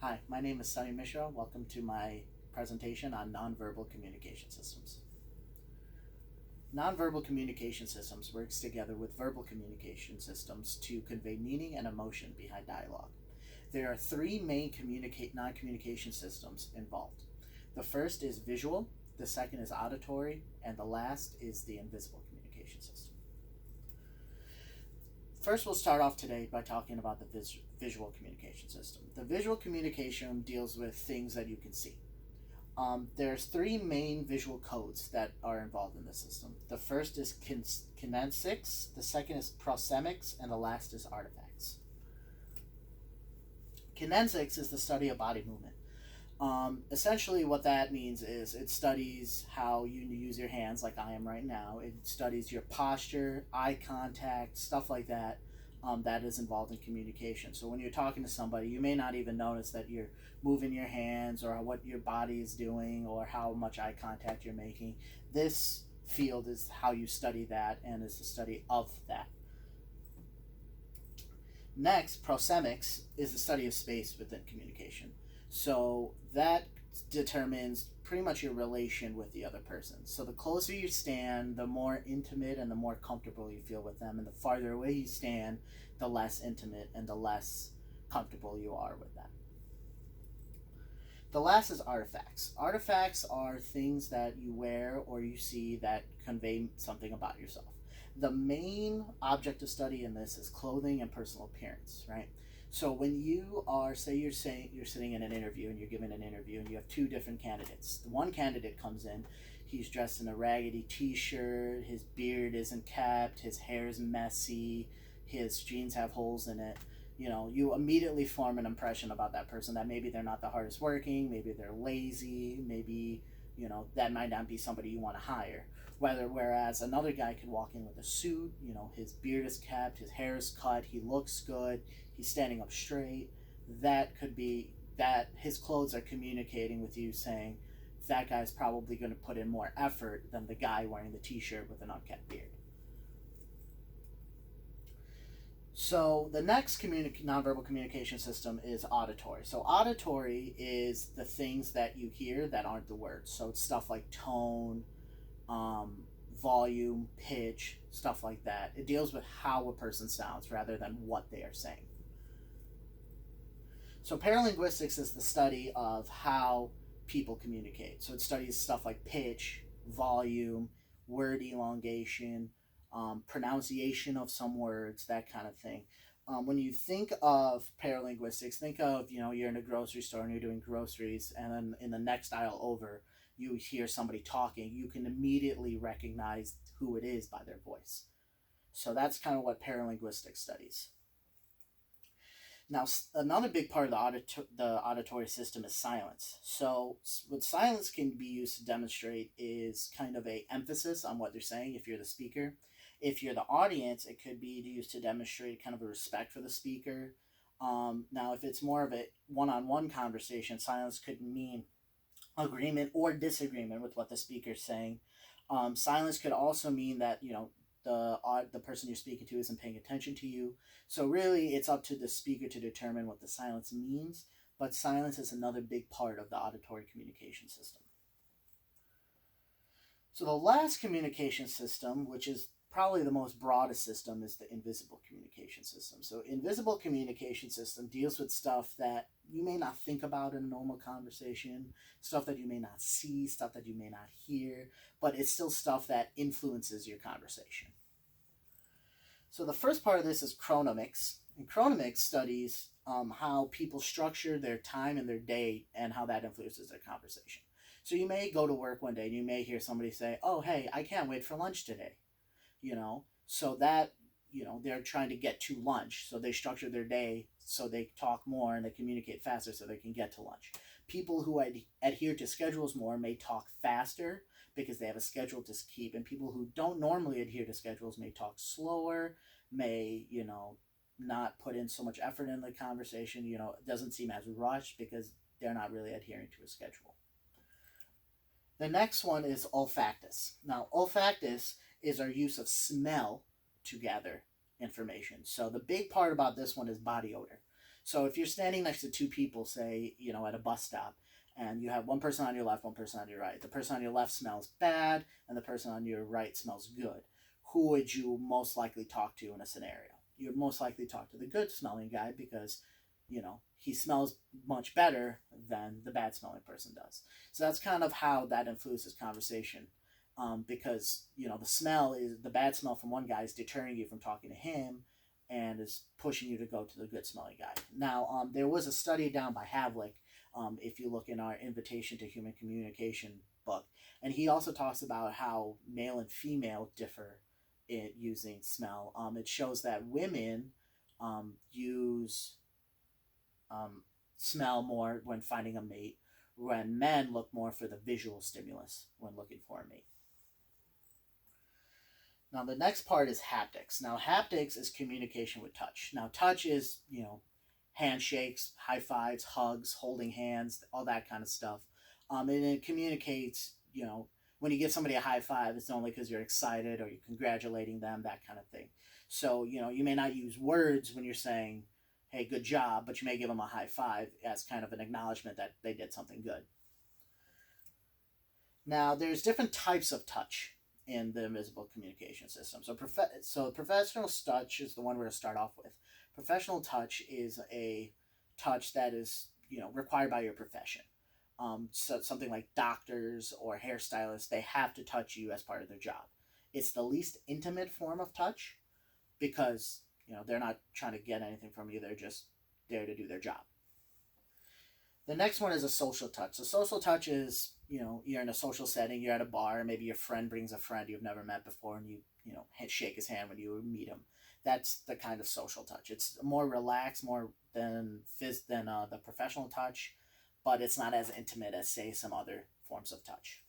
Hi, my name is Sunny Mishra. Welcome to my presentation on nonverbal communication systems. Nonverbal communication systems works together with verbal communication systems to convey meaning and emotion behind dialogue. There are three main non-communication systems involved. The first is visual, the second is auditory, and the last is the invisible communication system. First, we'll start off today by talking about the visual communication system. The visual communication deals with things that you can see. There's three main visual codes that are involved in the system. The first is kinesics, the second is prosemics, and the last is artifacts. Kinesics is the study of body movement. Essentially, what that means is it studies how you use your hands, like I am right now. It studies your posture, eye contact, stuff like that. That is involved in communication. So when you're talking to somebody, you may not even notice that you're moving your hands or what your body is doing or how much eye contact you're making. This field is how you study that and is the study of that. Next, prosemics is the study of space within communication. So that determines pretty much your relation with the other person. So the closer you stand, the more intimate and the more comfortable you feel with them. And the farther away you stand, the less intimate and the less comfortable you are with them. The last is artifacts. Artifacts are things that you wear or you see that convey something about yourself. The main object of study in this is clothing and personal appearance, right? So when you are, say you're sitting in an interview and you're giving an interview and you have two different candidates. The one candidate comes in, he's dressed in a raggedy t-shirt, his beard isn't kept, his hair is messy, his jeans have holes in it. You immediately form an impression about that person that maybe they're not the hardest working, maybe they're lazy, maybe, that might not be somebody you want to hire. Whereas another guy could walk in with a suit, his beard is kept, his hair is cut, he looks good, he's standing up straight. That could be that his clothes are communicating with you, saying that guy's probably going to put in more effort than the guy wearing the t-shirt with an unkept beard. So the next nonverbal communication system is auditory. So auditory is the things that you hear that aren't the words. So it's stuff like tone, volume, pitch, stuff like that. It deals with how a person sounds rather than what they are saying. So paralinguistics is the study of how people communicate. So it studies stuff like pitch, volume, word elongation, pronunciation of some words, that kind of thing. When you think of paralinguistics, think of, you're in a grocery store and you're doing groceries, and then in the next aisle over, you hear somebody talking. You can immediately recognize who it is by their voice. So that's kind of what paralinguistics studies. Now, another big part of the auditory system is silence. So what silence can be used to demonstrate is kind of a emphasis on what they're saying if you're the speaker. If you're the audience, it could be used to demonstrate kind of a respect for the speaker. Now, if it's more of a one-on-one conversation, silence could mean agreement or disagreement with what the speaker's saying. Silence could also mean that, the person you're speaking to isn't paying attention to you. So really, it's up to the speaker to determine what the silence means, but silence is another big part of the auditory communication system. So the last communication system, which is probably the most broadest system, is the invisible communication system. So invisible communication system deals with stuff that you may not think about in a normal conversation, stuff that you may not see, stuff that you may not hear, but it's still stuff that influences your conversation. So the first part of this is chronomics. And chronomics studies how people structure their time and their day and how that influences their conversation. So you may go to work one day and you may hear somebody say, "Oh, hey, I can't wait for lunch today." So that, they're trying to get to lunch. So they structure their day so they talk more and they communicate faster so they can get to lunch. People who adhere to schedules more may talk faster because they have a schedule to keep, and people who don't normally adhere to schedules may talk slower, may, not put in so much effort in the conversation, it doesn't seem as rushed because they're not really adhering to a schedule. The next one is olfactus. Now, olfactus is our use of smell to gather information. So the big part about this one is body odor. So if you're standing next to two people, say, at a bus stop, and you have one person on your left, one person on your right, the person on your left smells bad, and the person on your right smells good, who would you most likely talk to in a scenario? You'd most likely talk to the good smelling guy because, he smells much better than the bad smelling person does. So that's kind of how that influences conversation. Because the bad smell from one guy is deterring you from talking to him, and is pushing you to go to the good smelling guy. Now, there was a study done by Havlick, if you look in our Invitation to Human Communication book, and he also talks about how male and female differ in using smell. It shows that women use smell more when finding a mate, when men look more for the visual stimulus when looking for a mate. Now, the next part is haptics. Now, haptics is communication with touch. Now, touch is, handshakes, high fives, hugs, holding hands, all that kind of stuff. And it communicates, when you give somebody a high five, it's only because you're excited or you're congratulating them, that kind of thing. So, you may not use words when you're saying, hey, good job, but you may give them a high five as kind of an acknowledgement that they did something good. Now, there's different types of touch in the invisible communication system. So professional touch is the one we're going to start off with. Professional touch is a touch that is, required by your profession. So something like doctors or hairstylists, they have to touch you as part of their job. It's the least intimate form of touch because, they're not trying to get anything from you. They're just there to do their job. The next one is a social touch. So social touch is, you're in a social setting, you're at a bar, maybe your friend brings a friend you've never met before, and you shake his hand when you meet him. That's the kind of social touch. It's more relaxed, more than the professional touch, but it's not as intimate as, say, some other forms of touch.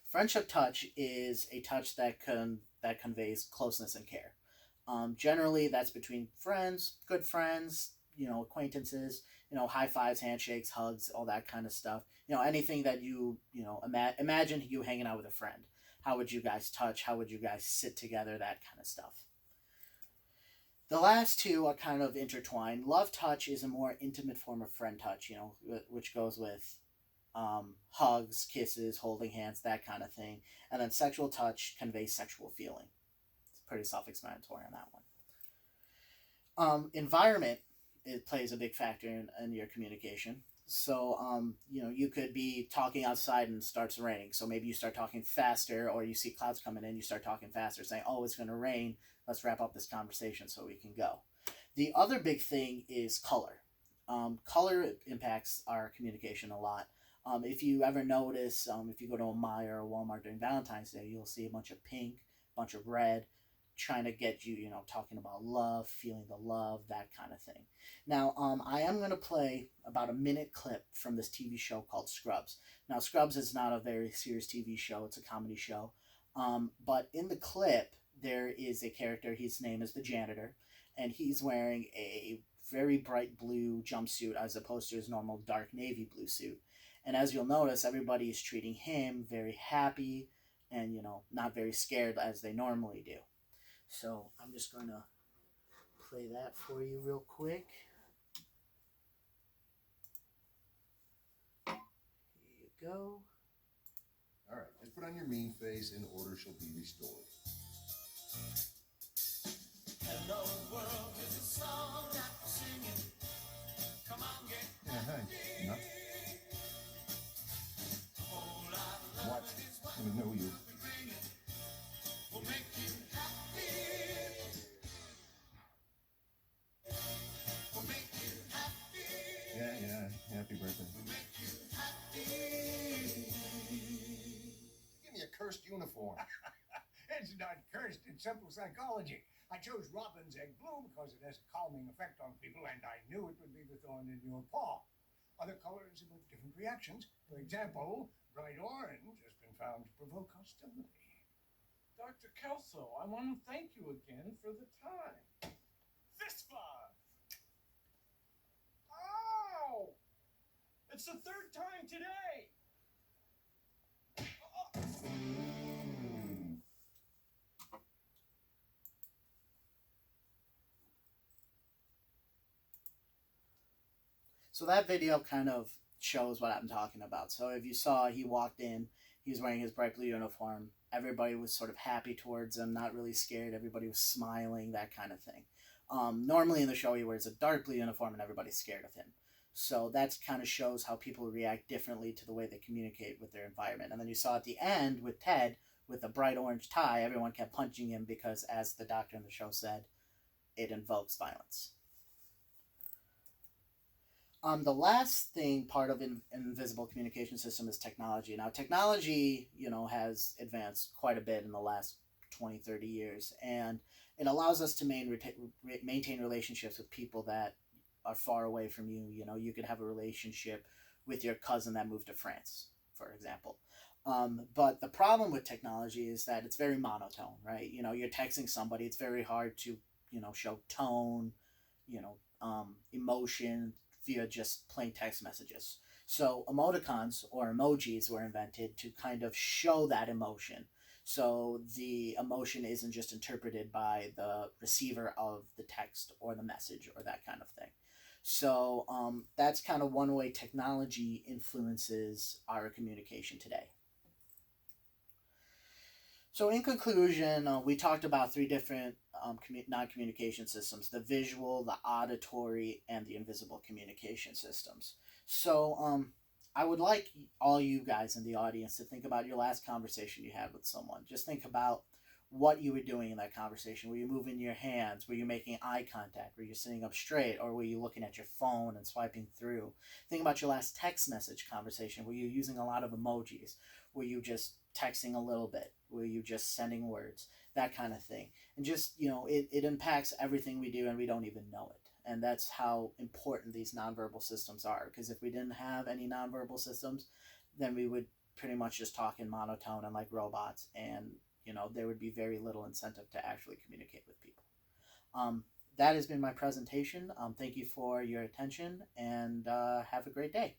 Friendship touch is a touch that conveys closeness and care. Generally, that's between friends, good friends, acquaintances, high fives, handshakes, hugs, all that kind of stuff. Anything that imagine you hanging out with a friend. How would you guys touch? How would you guys sit together? That kind of stuff. The last two are kind of intertwined. Love touch is a more intimate form of friend touch, which goes with hugs, kisses, holding hands, that kind of thing. And then sexual touch conveys sexual feeling. It's pretty self-explanatory on that one. Environment, it plays a big factor in your communication. So, you could be talking outside and it starts raining. So maybe you start talking faster, or you see clouds coming in, you start talking faster, saying, oh, it's going to rain. Let's wrap up this conversation so we can go. The other big thing is color. Color impacts our communication a lot. If you ever notice, if you go to a Meijer or Walmart during Valentine's Day, you'll see a bunch of pink, a bunch of red, trying to get you, talking about love, feeling the love, that kind of thing. Now, I am going to play about a minute clip from this TV show called Scrubs. Now, Scrubs is not a very serious TV show. It's a comedy show. But in the clip, there is a character, his name is the janitor, and he's wearing a very bright blue jumpsuit as opposed to his normal dark navy blue suit. And as you'll notice, everybody is treating him very happy and, not very scared as they normally do. So I'm just going to play that for you real quick. Here you go. All right, and put on your mean face and order shall be restored. Hello world, is a song that we're singing. Come on, get hi. Enough. What? We know you. We'll make you happy. We'll make you happy. Yeah. Happy birthday. We'll make you happy. Give me a cursed uniform. It's not cursed, it's simple psychology. I chose robin's egg blue because it has a calming effect on people, and I knew it would be the thorn in your paw. Other colors evoke different reactions. For example, bright orange has been found to provoke hostility. Dr. Kelso, I want to thank you again for the time. Fist five! Ow! It's the third time today! So that video kind of shows what I'm talking about. So if you saw, he walked in, he was wearing his bright blue uniform. Everybody was sort of happy towards him, not really scared. Everybody was smiling, that kind of thing. Normally in the show, he wears a dark blue uniform and everybody's scared of him. So that kind of shows how people react differently to the way they communicate with their environment. And then you saw at the end with Ted, with a bright orange tie, everyone kept punching him because, as the doctor in the show said, it invokes violence. The last thing, part of invisible communication system, is technology. Now, technology, has advanced quite a bit in the last 20, 30 years, and it allows us to maintain relationships with people that are far away from you. You could have a relationship with your cousin that moved to France, for example. But the problem with technology is that it's very monotone, right? You're texting somebody, it's very hard to, show tone, emotion via just plain text messages. So emoticons or emojis were invented to kind of show that emotion. So the emotion isn't just interpreted by the receiver of the text or the message or that kind of thing. So that's kind of one way technology influences our communication today. So in conclusion, we talked about three different non-communication systems: the visual, the auditory, and the invisible communication systems. So I would like all you guys in the audience to think about your last conversation you had with someone. Just think about what you were doing in that conversation. Were you moving your hands? Were you making eye contact? Were you sitting up straight? Or were you looking at your phone and swiping through? Think about your last text message conversation. Were you using a lot of emojis? Were you just texting a little bit? Were you just sending words? That kind of thing. And just, it impacts everything we do and we don't even know it. And that's how important these nonverbal systems are. Because if we didn't have any nonverbal systems, then we would pretty much just talk in monotone and like robots. And, there would be very little incentive to actually communicate with people. That has been my presentation. Thank you for your attention and have a great day.